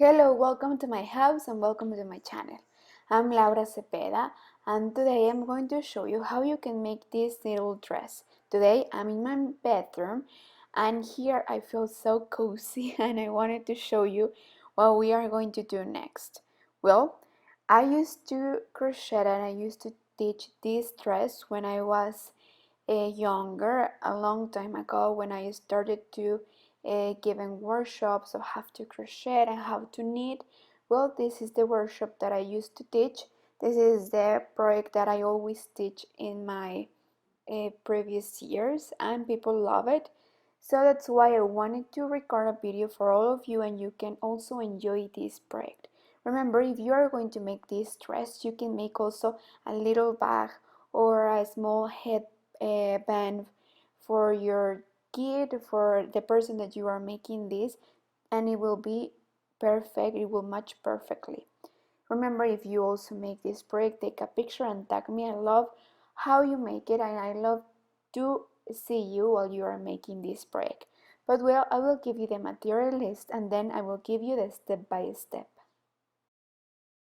Hello, welcome to my house and welcome to my channel. I'm Laura Cepeda and today I'm going to show you how you can make this little dress. Today I'm in my bedroom and here I feel so cozy and I wanted to show you what we are going to do next. Well, I used to crochet and I used to teach this dress when I was younger, a long time ago, when I started to giving workshops of how to crochet and how to knit. Well, this is the workshop that I used to teach. This is the project that I always teach in my previous years and people love it. So that's why I wanted to record a video for all of you and you can also enjoy this project. Remember, if you are going to make this dress, you can make also a little bag or a small head band for your kid, for the person that you are making this, and it will be perfect, it will match perfectly. Remember, if you also make this project, take a picture and tag me. I love how you make it and I love to see you while you are making this project. But well, I will give you the material list and then I will give you the step by step.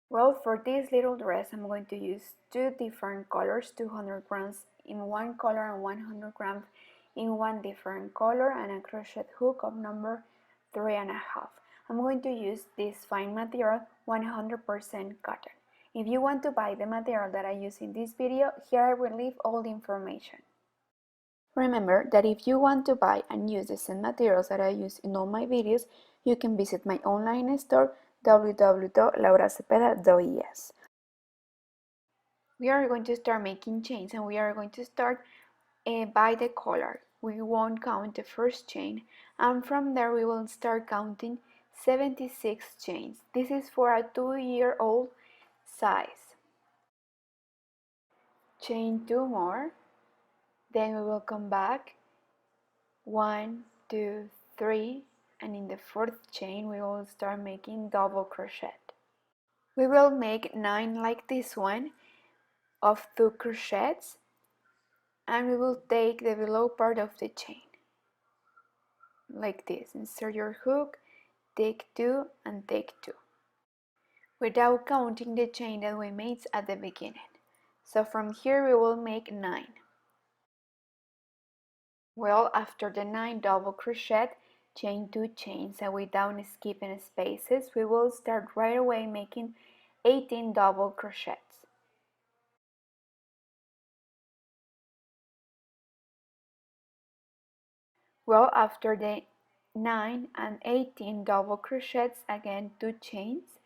Well, for this little dress, I'm going to use two different colors, 200 grams in one color and 100 grams in one different color, and a crochet hook of number 3.5. I'm going to use this fine material, 100% cotton. If you want to buy the material that I use in this video, here I will leave all the information. Remember that if you want to buy and use the same materials that I use in all my videos, you can visit my online store www.lauracepeda.es. We are going to start making chains and we are going to start by the color. We won't count the first chain and from there we will start counting 76 chains. This is for a 2-year-old size. Chain 2 more, then we will come back 1, 2, 3, and in the 4th chain we will start making double crochet. We will make 9 like this one of 2 crochets and we will take the below part of the chain like this. Insert your hook, take 2 and take 2 without counting the chain that we made at the beginning. So from here we will make 9. Well, after the 9 double crochet, chain 2 chains and without skipping spaces, we will start right away making 18 double crochets. Well, after the 9 and 18 double crochets, again 2 chains,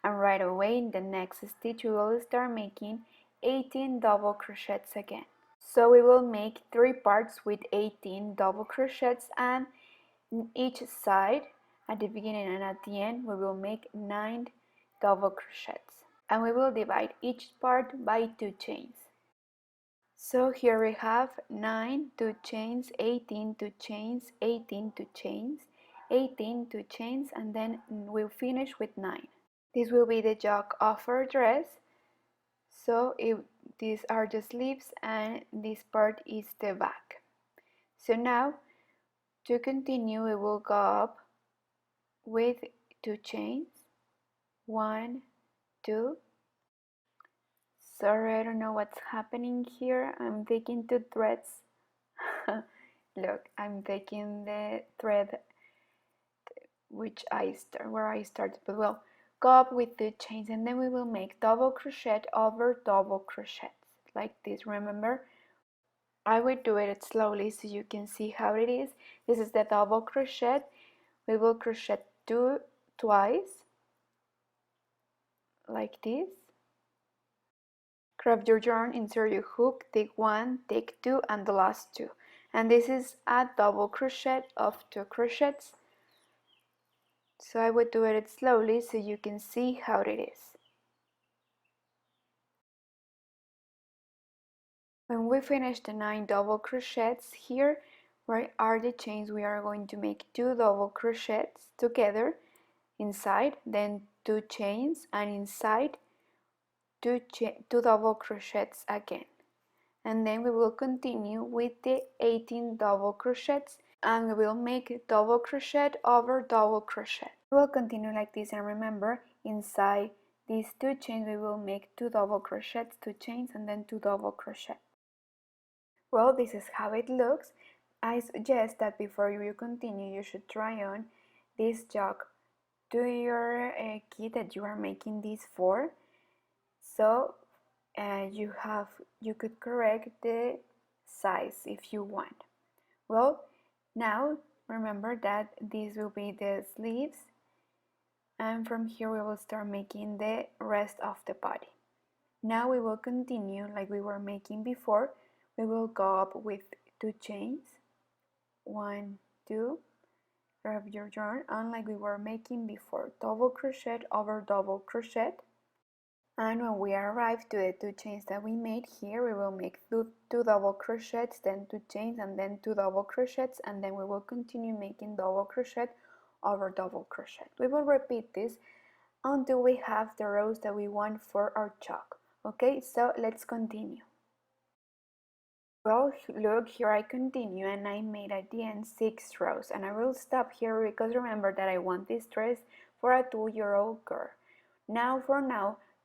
and right away in the next stitch we will start making 18 double crochets again. So we will make 3 parts with 18 double crochets, and in each side at the beginning and at the end we will make 9 double crochets, and we will divide each part by 2 chains. So here we have 9, 2 chains, 18, 2 chains, 18, 2 chains, 18, 2 chains, and then we'll finish with 9. This will be the yoke of our dress. So these are the sleeves and this part is the back. So now to continue we will go up with 2 chains, 1, 2. Sorry, I don't know what's happening here. I'm taking 2 threads. Look, I'm taking the thread where I started, but well, go up with 2 chains and then we will make double crochet over double crochets like this. Remember, I will do it slowly so you can see how it is. This is the double crochet. We will crochet twice like this. Grab your yarn, insert your hook, take 1, take 2, and the last 2. And this is a double crochet of 2 crochets. So I would do it slowly so you can see how it is. When we finish the 9 double crochets, here where are the chains, we are going to make 2 double crochets together inside, then 2 chains, and inside 2 double crochets again. And then we will continue with the 18 double crochets and we will make double crochet over double crochet. We will continue like this, and remember, inside these 2 chains we will make 2 double crochets, 2 chains, and then 2 double crochet. Well, this is how it looks. I suggest that before you continue, you should try on this jock to your kit that you are making this for, so you could correct the size if you want. Well, now remember that these will be the sleeves, and from here we will start making the rest of the body. Now we will continue like we were making before. We will go up with 2 chains, 1, 2, grab your yarn, and like we were making before, double crochet over double crochet. And when we arrive to the 2 chains that we made here, we will make 2 double crochets, then 2 chains, and then 2 double crochets, and then we will continue making double crochet over double crochet. We will repeat this until we have the rows that we want for our chock. Okay, so let's continue. Well, look, here I continue, and I made at the end 6 rows, and I will stop here because remember that I want this dress for a 2-year-old girl. Now,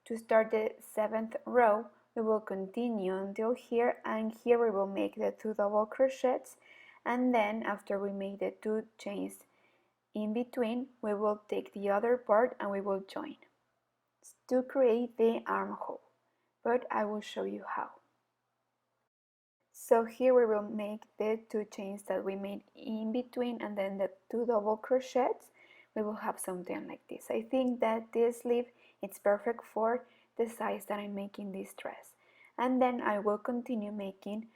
to start the 7th row, we will continue until here, and here we will make the 2 double crochets, and then after we make the 2 chains in between, we will take the other part and we will join to create the armhole, but I will show you how. So here we will make the 2 chains that we made in between, and then the 2 double crochets. We will have something like this. I think that this sleeve it's perfect for the size that I'm making this dress. And then I will continue making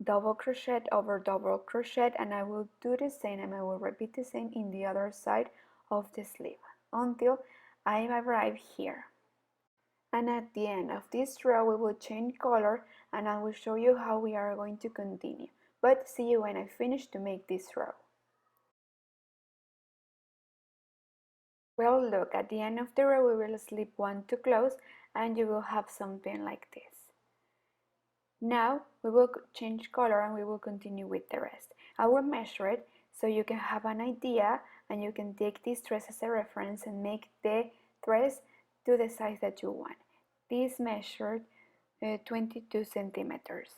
double crochet over double crochet, and I will do the same, and I will repeat the same in the other side of the sleeve until I arrive here. And at the end of this row we will change color, and I will show you how we are going to continue. But see you when I finish to make this row. Well, look, at the end of the row we will slip 1 to close, and you will have something like this. Now we will change color and we will continue with the rest. I will measure it so you can have an idea, and you can take this dress as a reference and make the dress to the size that you want. This measured 22 centimeters.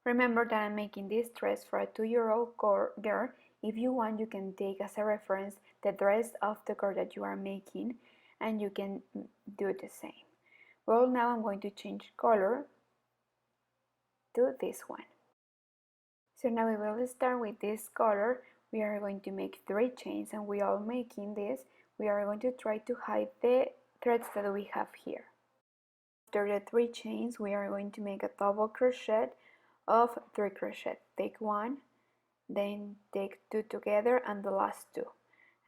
Remember that I'm making this dress for a 2-year-old girl. If you want, you can take as a reference the dress of the girl that you are making, and you can do the same. Well, now I'm going to change color to this one. So now we will start with this color. We are going to make 3 chains, and we are making this. We are going to try to hide the threads that we have here. After the 3 chains, we are going to make a double crochet of 3 crochet. Take 1, then take 2 together, and the last 2.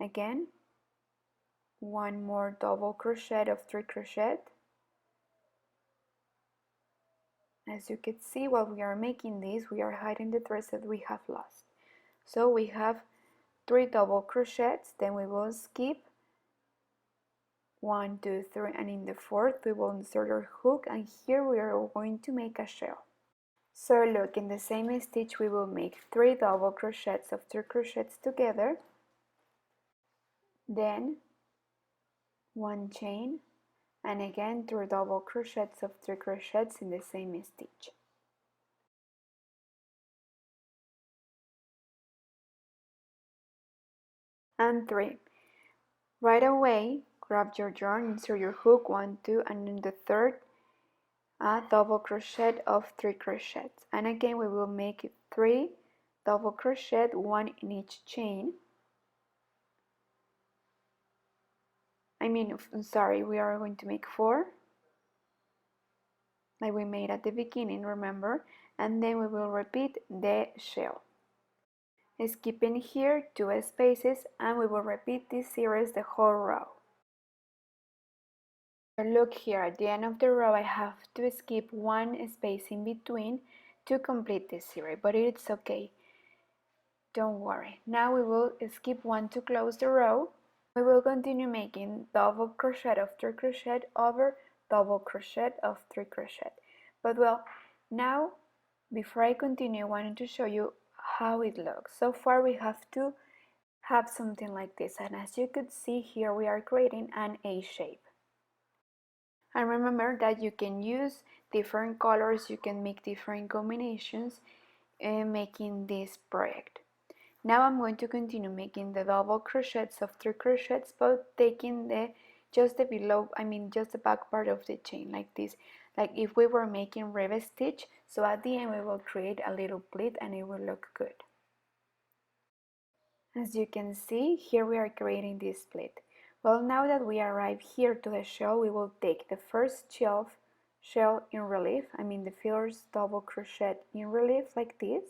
Again, 1 more double crochet of 3 crochet. As you can see, while we are making this, we are hiding the threads that we have lost. So we have 3 double crochets, then we will skip 1, 2, 3, and in the 4th we will insert our hook, and here we are going to make a shell. So look, in the same stitch we will make 3 double crochets of 3 crochets together, then 1 chain, and again 3 double crochets of 3 crochets in the same stitch. And 3. Right away, grab your yarn, insert your hook, 1, 2, and in the 3rd, a double crochet of 3 crochets. And again, we will make 3 double crochet, 1 in each chain. We are going to make 4, like we made at the beginning, remember? And then we will repeat the shell. Skipping here 2 spaces, and we will repeat this series the whole row. Look here, at the end of the row I have to skip 1 space in between to complete this series, but it's okay, don't worry. Now we will skip 1 to close the row. We will continue making double crochet of 3 crochet over double crochet of 3 crochet. But well, now before I continue, I wanted to show you how it looks. So far we have to have something like this, and as you could see here we are creating an A shape. And remember that you can use different colors, you can make different combinations making this project. Now I'm going to continue making the double crochets of 3 crochets, but taking just the below, just the back part of the chain like this, like if we were making rivet stitch. So at the end we will create a little pleat and it will look good. As you can see, here we are creating this pleat. Well, now that we arrive here to the shell, we will take the first shell in relief, the first double crochet in relief like this.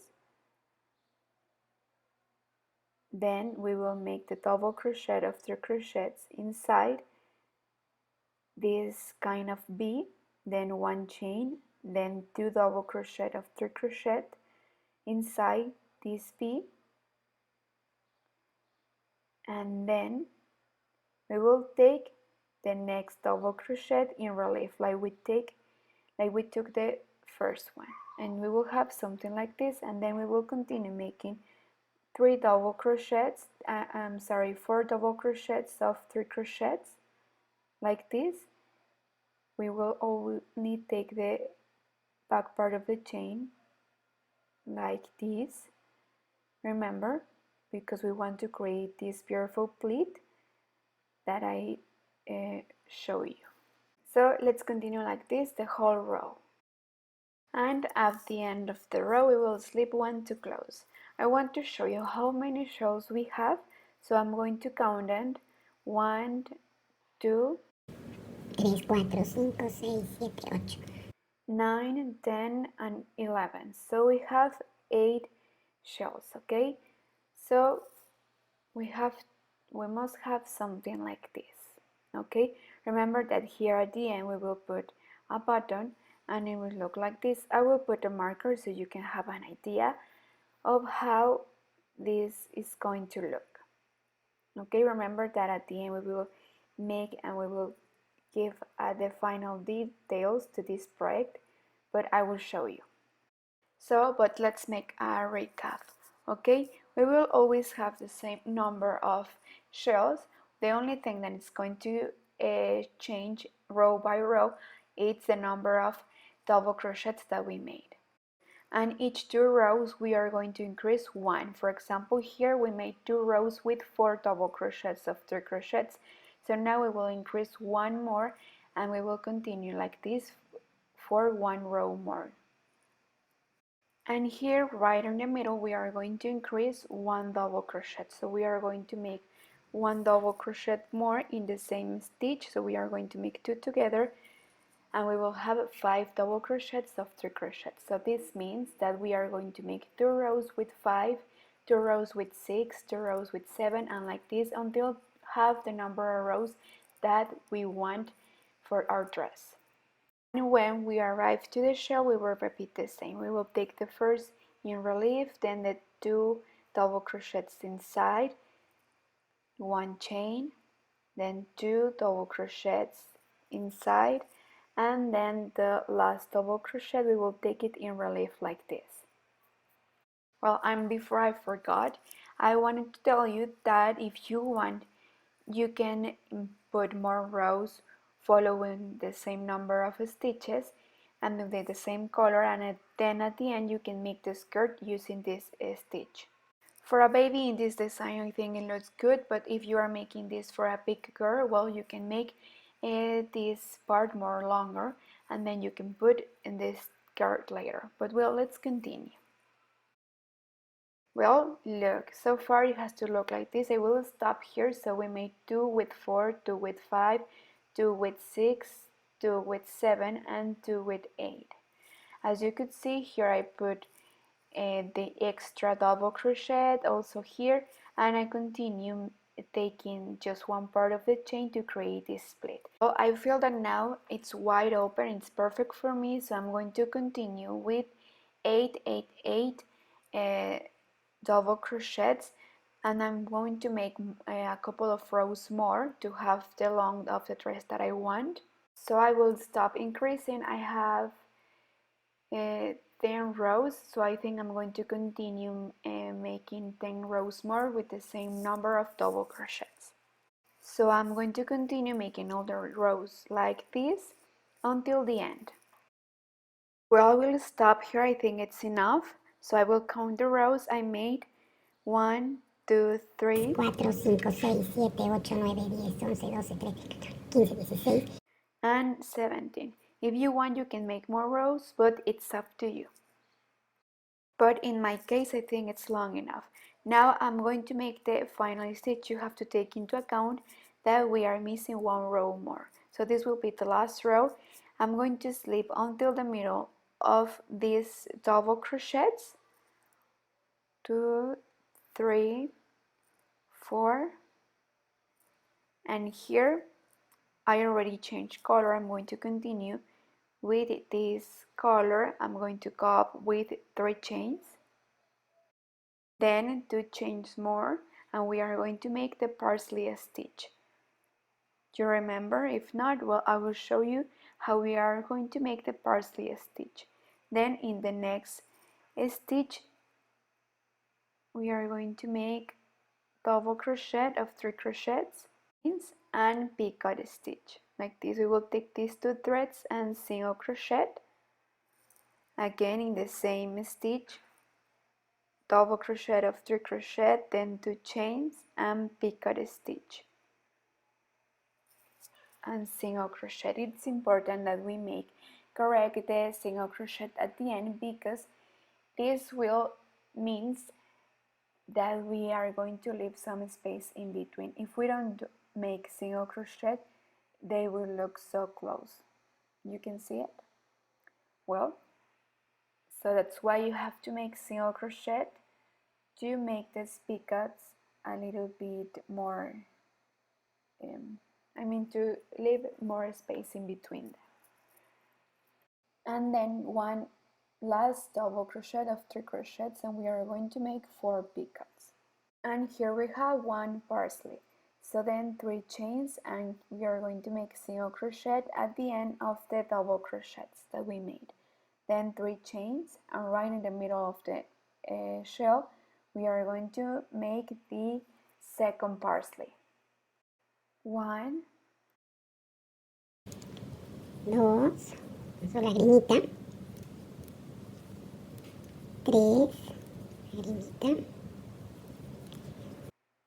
Then we will make the double crochet of 3 crochets inside this kind of V, then 1 chain, then 2 double crochet of 3 crochet inside this V, and then we will take the next double crochet in relief like we took the first one, and we will have something like this, and then we will continue making 4 double crochets of 3 crochets like this. We will only take the back part of the chain like this, remember, because we want to create this beautiful pleat that I show you. So let's continue like this the whole row. And at the end of the row we will slip 1 to close. I want to show you how many shells we have, so I'm going to count them. 1, 2, 3, 4, 5, 6, 7, 8. 9, 10, and 11. So we have 8 shells, okay? So we must have something like this, okay? Remember that here at the end we will put a button and it will look like this. I will put a marker so you can have an idea of how this is going to look. Okay, remember that at the end we will make and we will give the final details to this project, but I will show you. So, but let's make a recap. Okay, we will always have the same number of shells. The only thing that is going to change row by row is the number of double crochets that we made. And each 2 rows we are going to increase 1. For example, here we made 2 rows with 4 double crochets of 3 crochets. So now we will increase 1 more and we will continue like this for 1 row more. And here right in the middle we are going to increase 1 double crochet. So we are going to make 1 double crochet more in the same stitch. So we are going to make 2 together and we will have 5 double crochets of 3 crochets. So this means that we are going to make 2 rows with 5, 2 rows with 6, 2 rows with 7, and like this until have the number of rows that we want for our dress. And when we arrive to the shell, we will repeat the same. We will take the first in relief, then the 2 double crochets inside, 1 chain, then 2 double crochets inside, and then the last double crochet we will take it in relief like this. Well, and before I forgot, I wanted to tell you that if you want, you can put more rows following the same number of stitches and with the same color, and then at the end you can make the skirt using this stitch. For a baby in this design I think it looks good, but if you are making this for a big girl, well, you can make this part more longer and then you can put in this skirt later. But well, let's continue. Well, look, so far it has to look like this. I will stop here. So we made 2 with 4, 2 with 5, 2 with 6, 2 with 7, and 2 with 8. As you could see here, I put the extra double crochet also here, and I continue taking just one part of the chain to create this split. So I feel that now it's wide open, it's perfect for me, so I'm going to continue with 8, 8, 8 double crochets, and I'm going to make a couple of rows more to have the length of the dress that I want. So I will stop increasing. I have 10 rows, so I think I'm going to continue making 10 rows more with the same number of double crochets. So I'm going to continue making all the rows like this until the end. Well, I will stop here, I think it's enough. So I will count the rows I made. 1, 2, 3, 4, 5, 6, 7, 8, 9, 10, 11, 12, 13, 14, 15, 16. and 17. If you want, you can make more rows, but it's up to you. But in my case, I think it's long enough. Now I'm going to make the final stitch. You have to take into account that we are missing one row more. So this will be the last row. I'm going to slip until the middle of these double crochets. 2, 3, 4, and here I already changed color. I'm going to continue with this color. I'm going to go up with 3 chains, then 2 chains more, and we are going to make the parsley stitch. Do you remember? If not, well, I will show you how we are going to make the parsley stitch. Then in the next stitch we are going to make double crochet of 3 crochets and picot stitch. Like this, we will take these 2 threads and single crochet again in the same stitch, double crochet of 3 crochet, then 2 chains and picot stitch and single crochet. It's important that we make correct the single crochet at the end, because this will means that we are going to leave some space in between. If we don't make single crochet, they will look so close. You can see it? Well, so that's why you have to make single crochet to make these picots a little bit more, to leave more space in between them. And then one last double crochet of 3 crochets, and we are going to make 4 picots. And here we have 1 parsley. So then 3 chains, and we are going to make single crochet at the end of the double crochets that we made. Then 3 chains, and right in the middle of the shell we are going to make the second parsley. 1, 2, paso lagrimita. 3, lagrimita.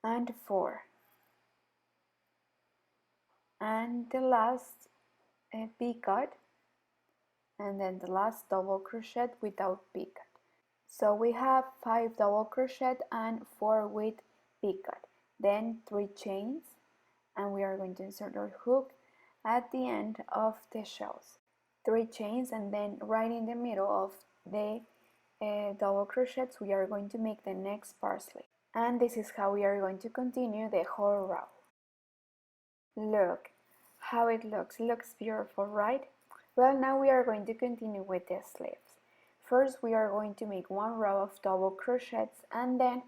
and 4, and the last picot, and then the last double crochet without picot. So we have 5 double crochet and 4 with picot, then 3 chains, and we are going to insert our hook at the end of the shells. 3 chains, and then right in the middle of the double crochets we are going to make the next parsley. And this is how we are going to continue the whole row. Look how it looks. It looks beautiful, right? Well, now we are going to continue with the sleeves. First we are going to make 1 row of double crochets, and then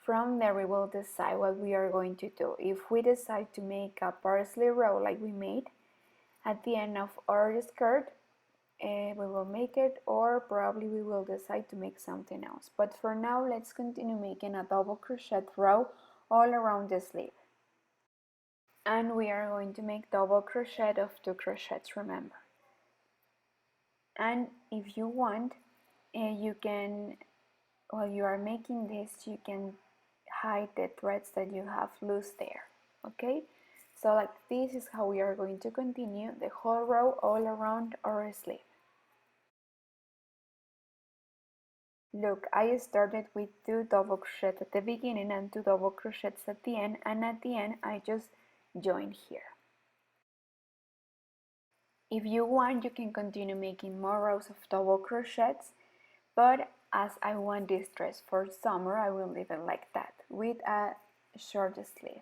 from there we will decide what we are going to do. If we decide to make a parsley row like we made at the end of our skirt, we will make it, or probably we will decide to make something else. But for now, let's continue making a double crochet row all around the sleeve. And we are going to make double crochet of 2 crochets, remember. And if you want, you can, while you are making this, you can hide the threads that you have loose there, okay? So like this is how we are going to continue the whole row all around our sleeve. Look, I started with 2 double crochets at the beginning and 2 double crochets at the end, and at the end I just joined here. If you want, you can continue making more rows of double crochets, but as I want this dress for summer, I will leave it like that with a short sleeve.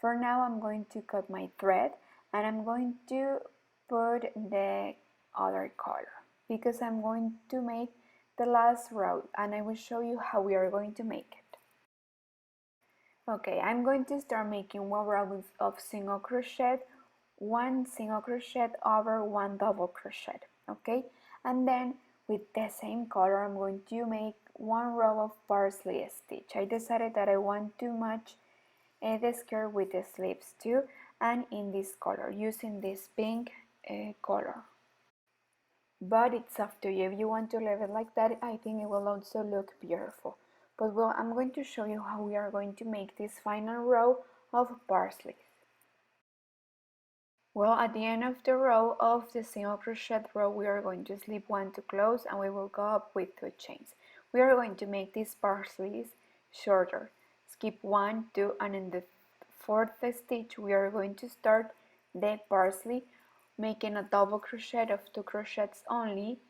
For now, I'm going to cut my thread, and I'm going to put the other color because I'm going to make the last row, and I will show you how we are going to make it. Okay, I'm going to start making 1 row of single crochet, 1 single crochet over 1 double crochet, okay? And then with the same color, I'm going to make one row of parsley stitch. I decided that I want to match the skirt with the sleeves too, and in this color, using this pink color. But it's up to you. If you want to leave it like that, I think it will also look beautiful. But well, I'm going to show you how we are going to make this final row of parsley. Well, at the end of the row of the single crochet row, we are going to slip one to close, and we will go up with 2 chains. We are going to make these parsleys shorter. Skip 1, 2, and in the 4th stitch we are going to start the parsley, making a double crochet of 2 crochets only,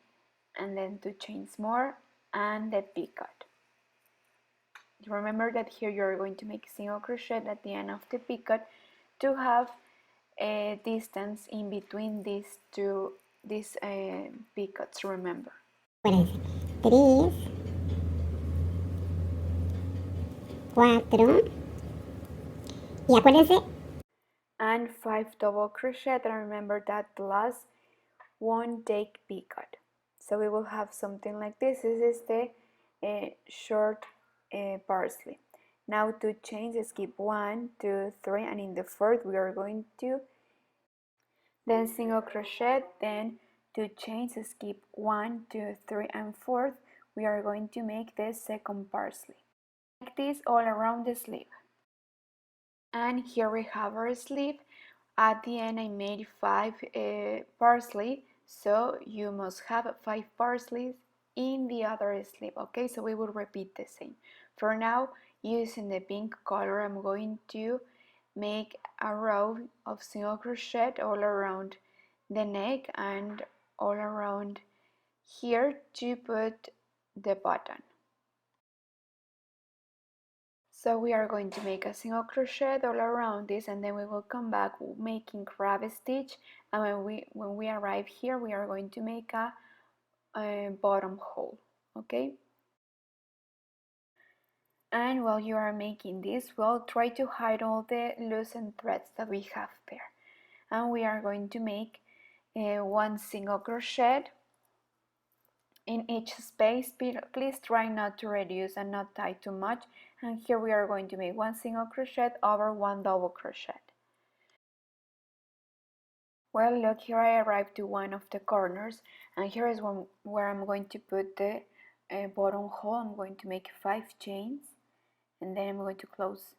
and then 2 chains more, and the picot. Remember that here you are going to make a single crochet at the end of the picot to have a distance in between these picots, remember. Acuérdense. 3, 4. Y acuérdense. And 5 double crochet, and remember that the last one take picot. So we will have something like this. This is the short parsley. Now 2 chains, skip 1, 2, 3, and in the 4th we are going to then single crochet, then 2 chains, skip 1, 2, 3, and 4th we are going to make the second parsley. Like this all around the sleeve. And here we have our sleeve. At the end I made 5 parsley, so you must have 5 parsleys in the other sleeve. Okay, so we will repeat the same. For now, using the pink color, I'm going to make a row of single crochet all around the neck and all around here to put the button. So we are going to make a single crochet all around this, and then we will come back making crab stitch, and when we arrive here we are going to make a bottom hole. Okay, and while you are making this, we'll try to hide all the loosened threads that we have there, and we are going to make one single crochet in each space. Please try not to reduce and not tie too much, and here we are going to make one single crochet over one double crochet. Well, look, here I arrived to one of the corners, and here is where I'm going to put the bottom hole. I'm going to make 5 chains, and then I'm going to close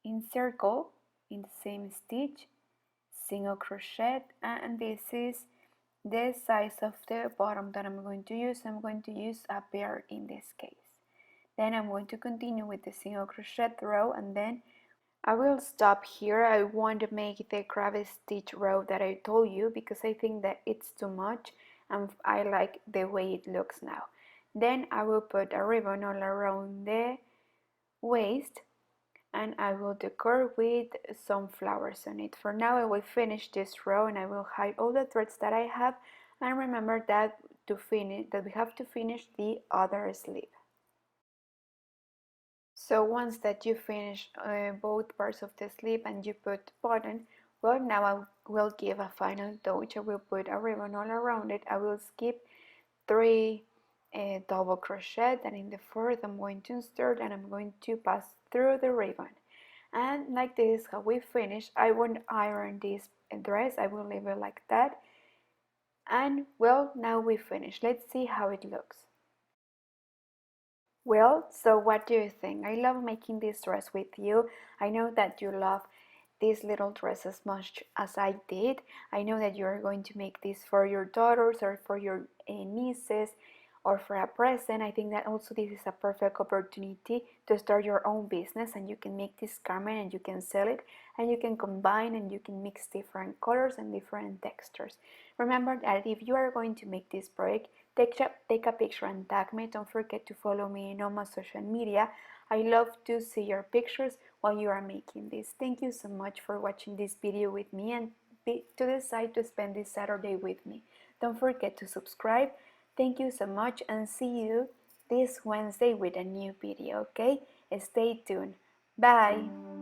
in circle in the same stitch, single crochet, and this is the size of the bottom that I'm going to use. I'm going to use a pair in this case. Then I'm going to continue with the single crochet row, and then I will stop here. I won't make the crab stitch row that I told you because I think that it's too much and I like the way it looks now. Then I will put a ribbon all around the waist, and I will decor with some flowers on it. For now I will finish this row and I will hide all the threads that I have, and remember that we have to finish the other sleeve. So once that you finish both parts of the sleeve and you put button, well, now I will give a final touch. I will put a ribbon all around it. I will skip 3 double crochet, and in the 4th I'm going to insert and I'm going to pass through the ribbon. And like this is how we finish. I won't iron this dress, I will leave it like that. And well, now we finish. Let's see how it looks. Well, so what do you think? I love making this dress with you. I know that you love this little dress as much as I did. I know that you're going to make this for your daughters or for your nieces or for a present. I think that also this is a perfect opportunity to start your own business, and you can make this garment and you can sell it, and you can combine and you can mix different colors and different textures. Remember that if you are going to make this project, take a picture and tag me. Don't forget to follow me in all my social media. I love to see your pictures while you are making this. Thank you so much for watching this video with me and to decide to spend this Saturday with me. Don't forget to subscribe. Thank you so much, and see you this Wednesday with a new video, okay? Stay tuned. Bye!